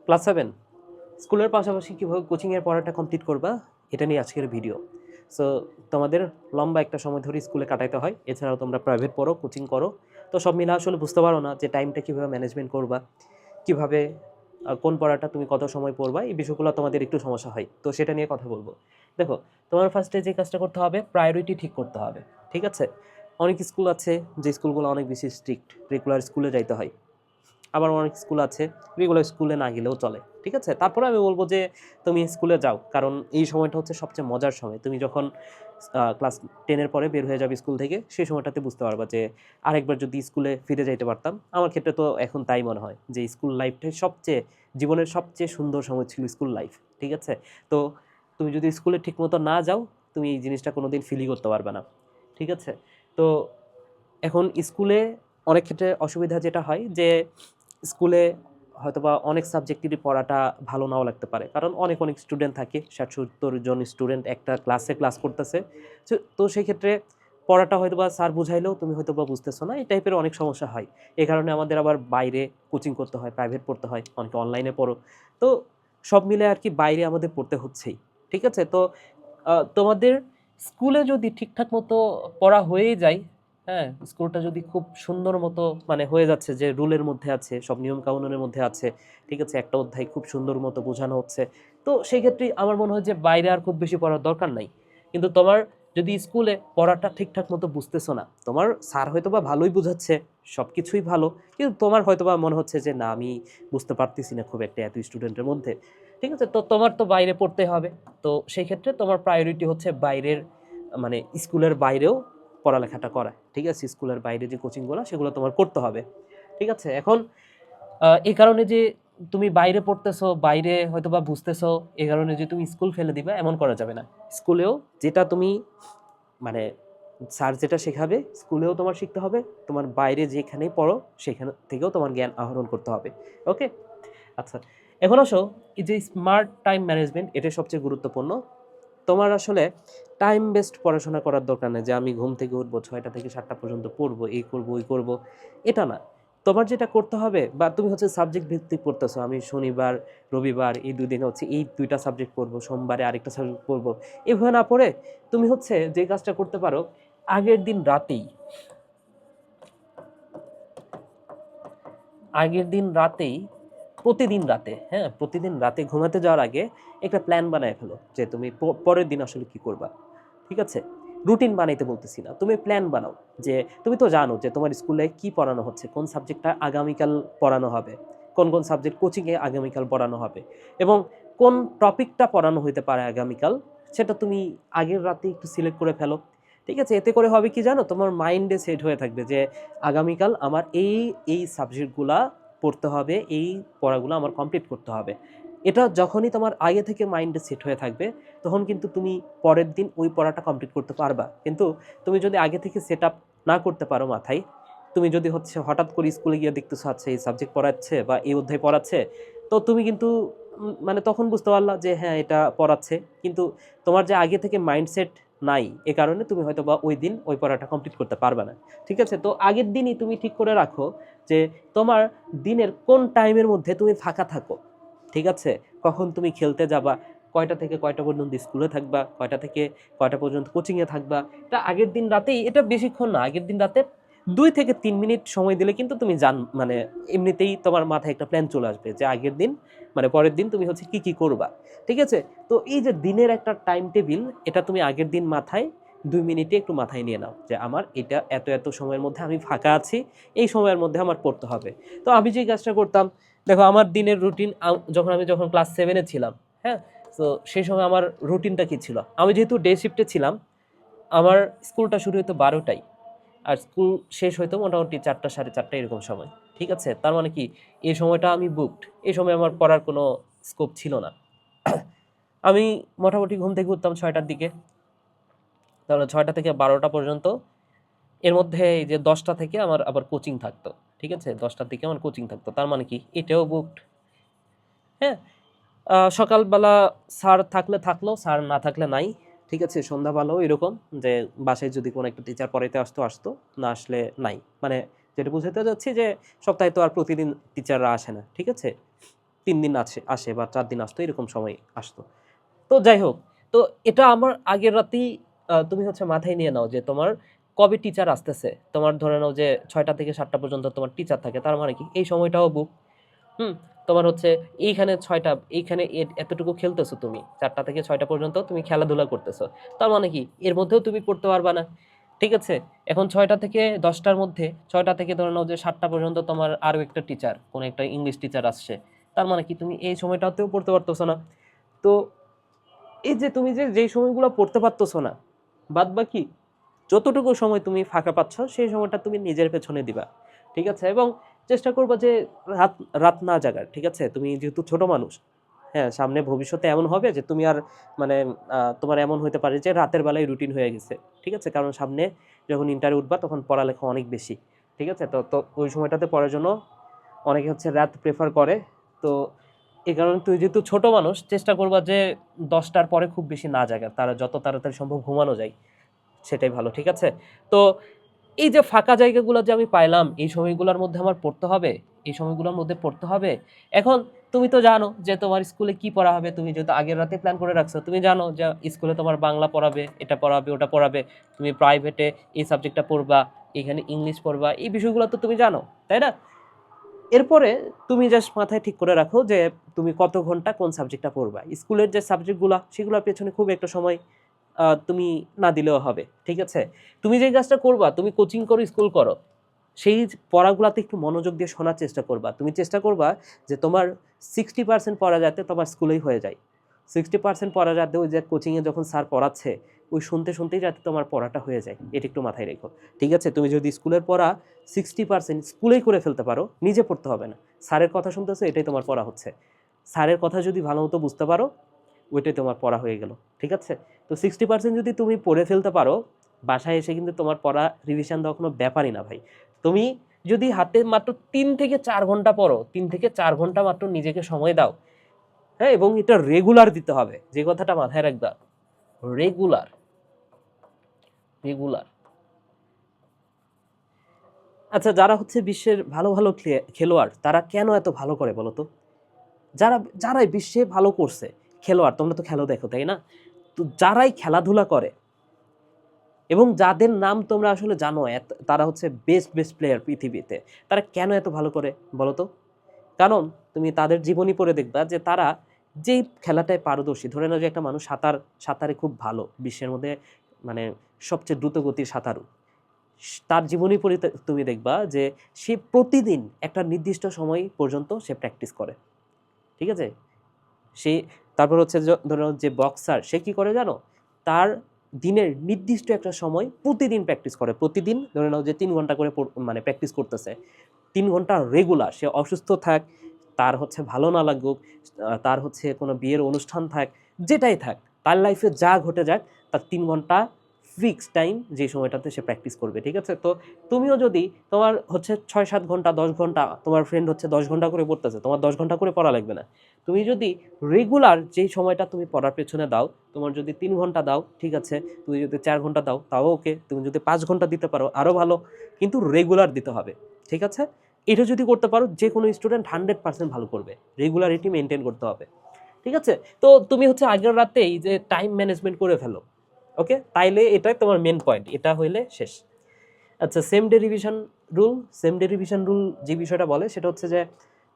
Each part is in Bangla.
ক্লাস 7 স্কুলের পাশাপাশি কীভাবে কোচিংয়ের পড়াটা কমপ্লিট করবা এটা নিয়ে আজকের ভিডিও। সো তোমাদের লম্বা একটা সময় ধরে স্কুলে কাটাইতে হয়, এছাড়াও তোমরা প্রাইভেট পড়ো, কোচিং করো, তো সব মিলে আসলে বুঝতে পারো না যে টাইমটা কীভাবে ম্যানেজমেন্ট করবা, কীভাবে কোন পড়াটা তুমি কত সময় পড়বা, এই বিষয়গুলো তোমাদের একটু সমস্যা হয়। তো সেটা নিয়ে কথা বলবো। দেখো, তোমার ফার্স্টে যে কাজটা করতে হবে, প্রায়োরিটি ঠিক করতে হবে। ঠিক আছে? অনেক স্কুল আছে যে স্কুলগুলো অনেক বেশি স্ট্রিক্ট, রেগুলার স্কুলে যাইতে হয়। আবার অনেক স্কুল আছে রেগুলার স্কুলে না গেলেও চলে। ঠিক আছে? তারপরে আমি বলবো যে তুমি স্কুলে যাও, কারণ এই সময়টা হচ্ছে সবচেয়ে মজার সময়। তুমি যখন ক্লাস 10-এর পরে বের হয়ে যাবে স্কুল থেকে, সেই সময়টাতে বুঝতে পারবা যে আরেকবার যদি স্কুলে ফিরে যাইতে পারতাম। আমার ক্ষেত্রে তো এখন তাই মনে হয় যে স্কুল লাইফটাই সবচেয়ে, জীবনের সবচেয়ে সুন্দর সময় ছিল স্কুল লাইফ। ঠিক আছে? তো তুমি যদি স্কুলে ঠিকমতো না যাও, তুমি এই জিনিসটা কোনোদিন ফিলই করতে পারবে না। ঠিক আছে? তো এখন স্কুলে অনেক ক্ষেত্রে অসুবিধা যেটা হয় যে স্কুলে হয়তোবা অনেক সাবজেক্টেরই পড়াটা ভালো নাও লাগতে পারে, কারণ অনেক অনেক স্টুডেন্ট থাকে, 60-70 জন স্টুডেন্ট একটা ক্লাসে ক্লাস করতেছে। তো সেই ক্ষেত্রে পড়াটা হয়তোবা স্যার বুঝাইলেও তুমি হয়তোবা বুঝতেছো না, এই টাইপের অনেক সমস্যা হয়। এই কারণে আমাদের আবার বাইরে কোচিং করতে হয়, প্রাইভেট পড়তে হয়, অনেকে অনলাইনে পড়ো। তো সব মিলে আর কি বাইরে আমাদের পড়তে হচ্ছেই। ঠিক আছে? তো তোমাদের স্কুলে যদি ঠিকঠাক মতো পড়া হয়েই যায়, হ্যাঁ, স্কুলটা যদি খুব সুন্দর মতো মানে হয়ে যাচ্ছে, যে রুলের মধ্যে আছে, সব নিয়ম কানুনের মধ্যে আছে, ঠিক আছে, একটা অধ্যায় খুব সুন্দর মতো বোঝানো হচ্ছে, তো সেই ক্ষেত্রে আমার মনে হয় যে বাইরে আর খুব বেশি পড়ার দরকার নাই। কিন্তু তোমার যদি স্কুলে পড়াটা ঠিকঠাক মতো বুঝতেছো না, তোমার স্যার হয়তোবা ভালোই বুঝাচ্ছে, সব কিছুই ভালো, কিন্তু তোমার হয়তোবা মনে হচ্ছে যে না, আমি বুঝতে পারতেছি না খুব একটা এত স্টুডেন্টের মধ্যে। ঠিক আছে? তো তোমার তো বাইরে পড়তে হবে। তো সেই ক্ষেত্রে তোমার প্রায়োরিটি হচ্ছে বাইরের, মানে স্কুলের বাইরেও পড়ালেখাটা করা। ঠিক আছে? স্কুলের বাইরে যে কোচিংগুলো, সেগুলো তোমার করতে হবে। ঠিক আছে? এখন এই কারণে যে তুমি বাইরে পড়তেছো, বাইরে হয়তোবা বুঝতেছো, এই কারণে যে তুমি স্কুল ফেলে দিবা, এমন করা যাবে না। স্কুলেও যেটা তুমি মানে স্যার যেটা শেখাবে, স্কুলেও তোমার শিখতে হবে, তোমার বাইরে যেখানেই পড়ো সেখান থেকেও তোমার জ্ঞান আহরণ করতে হবে। ওকে? আচ্ছা, এখন আসো, এই যে স্মার্ট টাইম ম্যানেজমেন্ট, এটা সবচেয়ে গুরুত্বপূর্ণ। তোমার আসলে টাইম বেসড পড়াশোনা করার দরকার নেই, যে আমি ঘুম থেকে উঠবো 6টা থেকে 7টা পর্যন্ত পড়বো, এই করবো ওই করবো, এটা না। তোমার যেটা করতে হবে, বা তুমি হচ্ছে সাবজেক্ট ভিত্তিক পড়তেছো, আমি শনিবার রবিবার এই 2 দিনে হচ্ছে এই 2টা সাবজেক্ট পড়বো, সোমবারে আরেকটা সাবজেক্ট পড়বো, এভাবে না পড়ে তুমি হচ্ছে যে কাজটা করতে পারো, আগের দিন রাতেই আগের দিন রাতেই প্রতিদিন রাতে, হ্যাঁ, প্রতিদিন রাতে ঘুমাতে যাওয়ার আগে একটা প্ল্যান বানায় ফেলো যে তুমি পরের দিন আসলে কি করবা। ঠিক আছে? রুটিন বানাইতে বলতেছি না, তুমি প্ল্যান বানাও। যে তুমি তো জানো যে তোমার স্কুলে কি পড়ানো হচ্ছে, কোন সাবজেক্টটা আগামীকাল পড়ানো হবে, কোন কোন সাবজেক্ট কোচিংয়ে আগামীকাল পড়ানো হবে, এবং কোন টপিকটা পড়ানো হইতে পারে আগামীকাল, সেটা তুমি আগের রাতে একটু সিলেক্ট করে ফেলো। ঠিক আছে? এতে করে হবে কি জানো, তোমার মাইন্ডে সেট হয়ে থাকবে যে আগামীকাল আমার এই এই সাবজেক্টগুলা পড়তে হবে, এই পড়াগুলো আমার কমপ্লিট করতে হবে। এটা যখনই তোমার আগে থেকে মাইন্ডে সেট হয়ে থাকবে, তখন কিন্তু তুমি পরের দিন ওই পড়াটা কমপ্লিট করতে পারবা। কিন্তু তুমি যদি আগে থেকে সেট আপ না করতে পারো মাথায়, তুমি যদি হচ্ছে হঠাৎ করে স্কুলে গিয়ে দেখতেছো আচ্ছা এই সাবজেক্ট পড়াচ্ছে বা এই অধ্যায় পড়াচ্ছে, তো তুমি কিন্তু মানে তখন বুঝতে পারলা যে হ্যাঁ এটা পড়াচ্ছে, কিন্তু তোমার যে আগে থেকে মাইন্ডসেট নাই, এ কারণে তুমি হয়তো বা ওই দিন ওই পড়াটা কমপ্লিট করতে পারবে না। ঠিক আছে? তো আগের দিনই তুমি ঠিক করে রাখো যে তোমার দিনের কোন টাইমের মধ্যে তুমি ফাঁকা থাকো। ঠিক আছে? কখন তুমি খেলতে যাবা, কয়টা থেকে কয়টা পর্যন্ত স্কুলে থাকবা, কয়টা থেকে কয়টা পর্যন্ত কোচিংয়ে থাকবা, এটা আগের দিন রাতেই, এটা বেশিক্ষণ না, আগের দিন রাতে 2 থেকে 3 মিনিট সময় দিলে কিন্তু তুমি মানে এমনিতেই তোমার মাথায় একটা প্ল্যান চলে আসবে যে আগের দিন, মানে পরের দিন তুমি হচ্ছে কি কি করবা। ঠিক আছে? তো এই যে দিনের একটা টাইম টেবিল, এটা তুমি আগের দিন মাথায় 2 মিনিটে একটু মাথায় নিয়ে নাও যে আমার এটা এত এত সময়ের মধ্যে আমি ফাঁকা আছি, এই সময়ের মধ্যে আমার পড়তে হবে। তো আমি যে কাজটা করতাম, দেখো আমার দিনের রুটিন, যখন ক্লাস 7-এ ছিলাম, হ্যাঁ, তো সেই সময় আমার রুটিনটা কি ছিল, আমি যেহেতু ডে শিফটে ছিলাম, আমার স্কুলটা শুরু হতো 12টায়, আর স্কুল শেষ হইতো মোটামুটি 4টা 4:30 এরকম সময়। ঠিক আছে? তার মানে কি, এই সময়টা আমি বুকড, এই সময় আমার পড়ার কোনো স্কোপ ছিল না। আমি মোটামুটি ঘুম থেকে উঠতাম 6টার দিকে, তাহলে 6টা থেকে 12টা পর্যন্ত, এর মধ্যে এই যে 10টা থেকে আমার আবার কোচিং থাকতো। ঠিক আছে? 10টার দিকে আমার কোচিং থাকতো, তার মানে কি এটাও বুকড। হ্যাঁ, সকালবেলা স্যার থাকলে থাকলো, স্যার না থাকলে নাই। ঠিক আছে? সন্ধ্যাবেলাও এরকম, যে বাসায় যদি কোনো একটা টিচার পড়াইতে আসতো আসতো, না আসলে নাই। মানে যেটা বুঝাতে যাচ্ছি যে সপ্তাহে তো আর প্রতিদিন টিচাররা আসে না। ঠিক আছে? 3 দিন আসে বা 4 দিন আসতো, এরকম সময় আসতো। তো যাই হোক, তো এটা আমার আগের রাতেই তুমি হচ্ছে মাথায় নিয়ে নাও যে তোমার কবে টিচার আসতেছে। তোমার ধরে নাও যে 6টা থেকে 7টা পর্যন্ত তোমার টিচার থাকে, তার মানে কি এই সময়টাও বুক। হুম, তোমার হচ্ছে এইখানে 6টা, এইখানে এতটুকু খেলতেছো তুমি, 4টা থেকে 6টা পর্যন্ত তুমি খেলাধুলা করতেছো, তার মানে কি এর মধ্যেও তুমি পড়তে পারবা না। ঠিক আছে, এখন 6টা থেকে 10টার মধ্যে, 6টা থেকে ধরে নাও যে 7টা পর্যন্ত তোমার আরও একটা টিচার, কোনো একটা ইংলিশ টিচার আসছে, তার মানে কি তুমি এই সময়টাতেও পড়তে পারতেছো না। তো এই যে তুমি যেই সময়গুলো পড়তে পারতেছো না, বাদ বাকি যতটুকু সময় তুমি ফাঁকা পাচ্ছ সেই সময়টা তুমি নিজের পেছনে দিবা। ঠিক আছে, এবং চেষ্টা করবা যে রাত রাত না জাগার। ঠিক আছে, তুমি যেহেতু ছোট মানুষ, হ্যাঁ, সামনে ভবিষ্যতে এমন হবে যে তুমি আর মানে তোমার এমন হতে পারে যে রাতের বেলায় রুটিন হয়ে গেছে। ঠিক আছে, কারণ সামনে যখন ইন্টারে উঠবা তখন পড়ালেখা অনেক বেশি। ঠিক আছে, তো তো ওই সময়টাতে পড়ার জন্য অনেকে হচ্ছে রাত প্রেফার করে। তো এই কারণে তুই যেহেতু ছোট মানুষ, চেষ্টা করবা যে 10টার পরে খুব বেশি না জাগার, তারা যত তাড়াতাড়ি সম্ভব ঘুমানো যায় সেটাই ভালো। ঠিক আছে, তো এই যে ফাঁকা জায়গাগুলো যে আমি পাইলাম, এই সময়গুলোর মধ্যে আমার পড়তে হবে, এই সময়গুলোর মধ্যে পড়তে হবে। এখন তুমি তো জানো যে তোমার স্কুলে কি পড়া হবে, তুমি যেহেতু আগের রাতে প্ল্যান করে রাখছো, তুমি জানো যে স্কুলে তোমার বাংলা পড়াবে, এটা পড়াবে, ওটা পড়াবে, তুমি প্রাইভেটে এই সাবজেক্টটা পড়বা, এখানে ইংলিশ পড়বা, এই বিষয়গুলো তো তুমি জানো, তাই না? এরপরে তুমি জাস্ট মাথায় ঠিক করে রাখো যে তুমি কত ঘন্টা কোন সাবজেক্টটা পড়বা। স্কুলের যে সাবজেক্টগুলো সেগুলোর পেছনে খুব একটা সময় তুমি না দিলেও হবে। ঠিক আছে, তুমি যে কাজটা করবা, তুমি কোচিং করো, স্কুল করো, সেই পড়াগুলাতে একটু মনোযোগ দিয়ে শোনার চেষ্টা করবা। তুমি চেষ্টা করবা যে তোমার 60% পড়া যাতে তোমার স্কুলেই হয়ে যায়। 60% পড়া যাতে ওই যে কোচিংয়ে যখন স্যার পড়াচ্ছে ওই শুনতে শুনতেই যাতে তোমার পড়াটা হয়ে যায়, এটা একটু মাথায় রেখো। ঠিক আছে, তুমি যদি স্কুলের পড়া 60% স্কুলেই করে ফেলতে পারো, নিজে পড়তে হবে না, স্যারের কথা শুনতেছো, এটাই তোমার পড়া হচ্ছে, স্যারের কথা যদি ভালো মতো বুঝতে পারো, ওইটাই তোমার পড়া হয়ে গেল। ঠিক আছে, তো 60% যদি তুমি পড়ে ফেলতে পারো, বাসায় এসে কিন্তু তোমার পড়া রিভিশন দেওয়া কোনো ব্যাপারই না ভাই। তুমি যদি হাতে মাত্র 3 থেকে 4 ঘন্টা পড়ো, 3 থেকে 4 ঘন্টা মাত্র নিজেকে সময় দাও, হ্যাঁ, এবং এটা রেগুলার দিতে হবে, যে কথাটা মাথায় রাখবা, রেগুলার, রেগুলার। আচ্ছা, যারা হচ্ছে বিশ্বের ভালো ভালো খেলোয়াড়, তারা কেন এত ভালো করে বলো তো? যারাই বিশ্বে ভালো করছে খেলোয়াড়, তোমরা তো খেলো দেখো, তাই না? তো যারাই খেলাধুলা করে এবং যাদের নাম তোমরা আসলে জানো, তারা হচ্ছে বেস্ট বেস্ট প্লেয়ার পৃথিবীতে, তারা কেন এত ভালো করে বলো তো? কারণ তুমি তাদের জীবনী পড়ে দেখবা যে তারা যেই খেলাটায় পারদর্শী, ধরে নাও যে একটা মানুষ সাঁতারে খুব ভালো, বিশ্বের মধ্যে মানে সবচেয়ে দ্রুতগতির সাঁতারু, তার জীবনী পড়ে তুমি দেখবা যে সে প্রতিদিন একটা নির্দিষ্ট সময় পর্যন্ত সে প্র্যাকটিস করে। ঠিক আছে, সে তারপর হচ্ছে ধরো যে বক্সার, সে কি করে জানো? তার দিনের নির্দিষ্ট একটা সময় প্রতিদিন প্র্যাকটিস করে, প্রতিদিন ধরে নাও যে 3 ঘন্টা করে মানে প্র্যাকটিস করতেছে, 3 ঘন্টা রেগুলার, সে অসুস্থ থাক, তার হচ্ছে ভালো না লাগুক, তার হচ্ছে কোনো বিয়ের অনুষ্ঠান থাক, যেটাই থাক, তার লাইফে যা ঘটে যাক, তার 3 ঘন্টা ফিক্স টাইম যে সময়টাতে সে প্র্যাকটিস করবে। ঠিক আছে, তো তুমিও যদি তোমার হচ্ছে 6-7 ঘন্টা, 10 ঘন্টা, তোমার ফ্রেন্ড হচ্ছে 10 ঘন্টা করে পড়তেছে, তোমার 10 ঘন্টা করে পড়া লাগবে না। তুমি যদি রেগুলার যেই সময়টা তুমি পড়ার পেছনে দাও, তোমার যদি 3 ঘন্টা দাও, ঠিক আছে, তুমি যদি 4 ঘন্টা দাও তাও ওকে, তুমি যদি 5 ঘন্টা দিতে পারো আরও ভালো, কিন্তু রেগুলার দিতে হবে। ঠিক আছে, এটা যদি করতে পারো, যে কোনো স্টুডেন্ট 100% ভালো করবে, রেগুলারিটি মেনটেন করতে হবে। ঠিক আছে, তো তুমি হচ্ছে আগের রাতেই যে টাইম ম্যানেজমেন্ট করে ফেলো, ওকে, তাইলে এটাই তোমার মেন পয়েন্ট, এটা হইলে শেষ। আচ্ছা, সেম ডে রিভিশন রুল যে বিষয়টা বলে সেটা হচ্ছে যে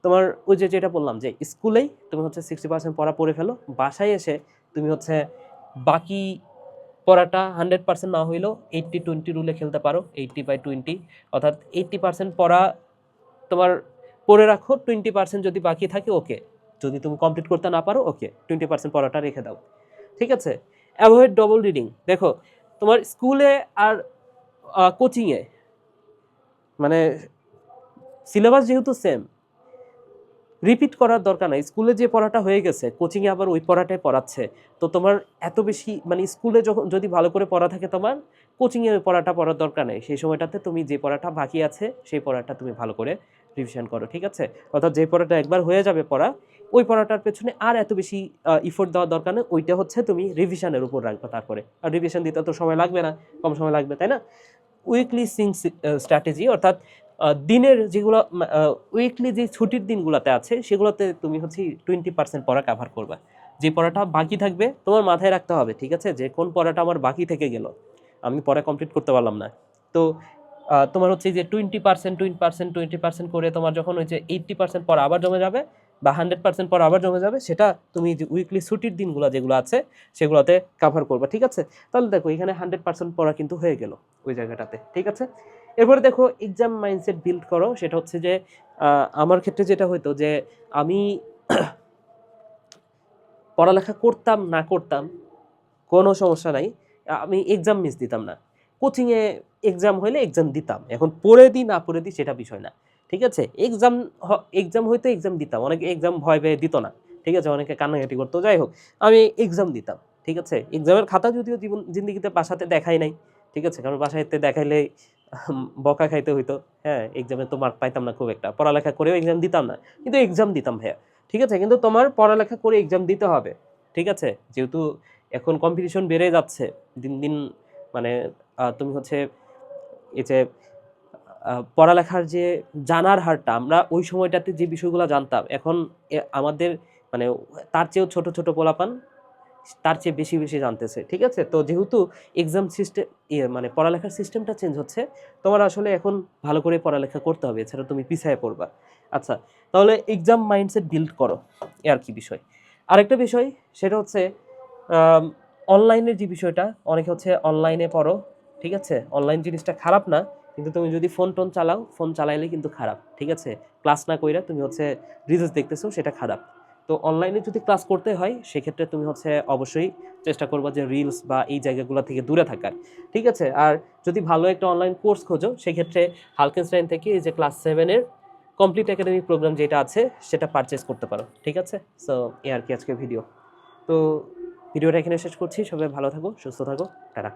তোমার ওই যে যেটা বললাম যে স্কুলেই তুমি হচ্ছে 60% পড়া পড়ে ফেলো, বাসায় এসে তুমি হচ্ছে বাকি পড়াটা 100% না হইলেও 80-20 রুলে খেলতে পারো, 80/20, অর্থাৎ 80% পড়া তোমার পড়ে রাখো, 20% যদি বাকি থাকে ওকে, যদি তুমি কমপ্লিট করতে না পারো ওকে, 20% পড়াটা রেখে দাও। ঠিক আছে, অ্যাভয়েড ডবল রিডিং। দেখো, তোমার স্কুলে আর কোচিংয়ে মানে সিলেবাস যেহেতু সেম, রিপিট করার দরকার নাই। স্কুলে যে পড়াটা হয়ে গেছে কোচিংয়ে আবার ওই পড়াটাই পড়াচ্ছে, তো তোমার এত বেশি মানে স্কুলে যখন যদি ভালো করে পড়া থাকে তোমার, কোচিংয়ে ওই পড়াটা পড়ার দরকার নেই। সেই সময়টাতে তুমি যে পড়াটা বাকি আছে সেই পড়াটা তুমি ভালো করে রিভিশন করো। ঠিক আছে, অর্থাৎ যে পড়াটা একবার হয়ে যাবে পড়া, ওই পড়াটার পেছনে আর এত বেশি ইফোর্ট দেওয়ার দরকার নেই, ওইটা হচ্ছে তুমি রিভিশনের উপর রাখবে। তারপরে আর রিভিশন দিতে তো সময় লাগবে না, কম সময় লাগবে, তাই না? উইকলি সিং স্ট্র্যাটেজি, অর্থাৎ দিনের যেগুলো উইকলি যে ছুটির দিনগুলোতে আছে সেগুলোতে তুমি হচ্ছে 20% পড়া কাভার করবা। যে পড়াটা বাকি থাকবে তোমার মাথায় রাখতে হবে, ঠিক আছে, যে কোন পড়াটা আমার বাকি থেকে গেল, আমি পড়া কমপ্লিট করতে পারলাম না। তো তোমার হচ্ছে যে 20% করে তোমার যখন ওই যে 80% পড়া আবার জমে যাবে বা 100% পড়া আবার জমে যাবে, সেটা তুমি যে উইকলি ছুটির দিনগুলো যেগুলো আছে সেগুলোতে কাভার করবা, ঠিক আছে। তাহলে দেখো এখানে 100% পড়া কিন্তু হয়ে গেল ওই জায়গাটাতে, ঠিক আছে। এরপরে দেখো এক্সাম মাইন্ডসেট বিল্ড করো। সেটা হচ্ছে যে আমার ক্ষেত্রে যেটা হতো যে আমি পড়ালেখা করতাম না করতাম কোনো সমস্যা নাই, আমি এক্সাম মিস দিতাম না। কোচিংয়ে এক্সাম হইলে এক্সাম দিতাম, এখন পড়ে দিই না পড়ে দিই সেটা বিষয় না, ঠিক আছে। এক্সাম হইতে এক্সাম দিতাম, অনেকে এক্সাম ভয় পেয়ে দিত না, ঠিক আছে, অনেকে কান্নাকাটি করতো, যাই হোক আমি এক্সাম দিতাম, ঠিক আছে। এক্সামের খাতা যদিও জিন্দগিতে বাসাতে দেখাই নাই, ঠিক আছে, কারণ বাসাতে দেখাইলে বকা খাইতে হইতো। হ্যাঁ, এক্সামে তো মার্ক পাইতাম না খুব একটা, পড়ালেখা করেও এক্সাম দিতাম না, কিন্তু এক্সাম দিতাম ভাইয়া, ঠিক আছে। কিন্তু তোমার পড়ালেখা করে এক্সাম দিতে হবে, ঠিক আছে, যেহেতু এখন কম্পিটিশন বেড়ে যাচ্ছে দিন দিন, মানে তুমি হচ্ছে এই যে পড়ালেখার যে জানার হারটা, আমরা ওই সময়টাতে যে বিষয়গুলো জানতাম এখন আমাদের মানে তার চেয়েও ছোট ছোট পোলাপান তার চেয়ে বেশি বেশি জানতেছে, ঠিক আছে। তো যেহেতু এক্সাম সিস্টেম মানে পড়ালেখার সিস্টেমটা চেঞ্জ হচ্ছে, তোমার আসলে এখন ভালো করে পড়ালেখা করতে হবে, এছাড়া তুমি পিছিয়ে পড়বা। আচ্ছা, তাহলে এক্সাম মাইন্ডসেট বিল্ড করো, এ আর কি বিষয়। আরেকটা বিষয় সেটা হচ্ছে অনলাইনের যে বিষয়টা, অনেকে হচ্ছে অনলাইনে পড়ো, ঠিক আছে, অনলাইন জিনিসটা খারাপ না, কিন্তু তুমি যদি ফোন টোন চালাও, ফোন চালাইলে কিন্তু খারাপ, ঠিক আছে। ক্লাস না কইরা তুমি হচ্ছে রিলস দেখতেছো, সেটা খারাপ। তো অনলাইনে যদি ক্লাস করতে হয় সেক্ষেত্রে তুমি হচ্ছে অবশ্যই চেষ্টা করবা যে রিলস বা এই জায়গাগুলো থেকে দূরে থাকার, ঠিক আছে। আর যদি ভালো একটা অনলাইন কোর্স খোঁজো সেক্ষেত্রে হালকেনস্টাইন থেকে এই যে ক্লাস 7-এর কমপ্লিট একাডেমিক প্রোগ্রাম যেটা আছে সেটা পারচেস করতে পারো, ঠিক আছে। সো এই আর কি আজকে ভিডিও। তো ভিডিওটা এখানে শেষ করছি, সবাই ভালো থাকো, সুস্থ থাকো, টাটা।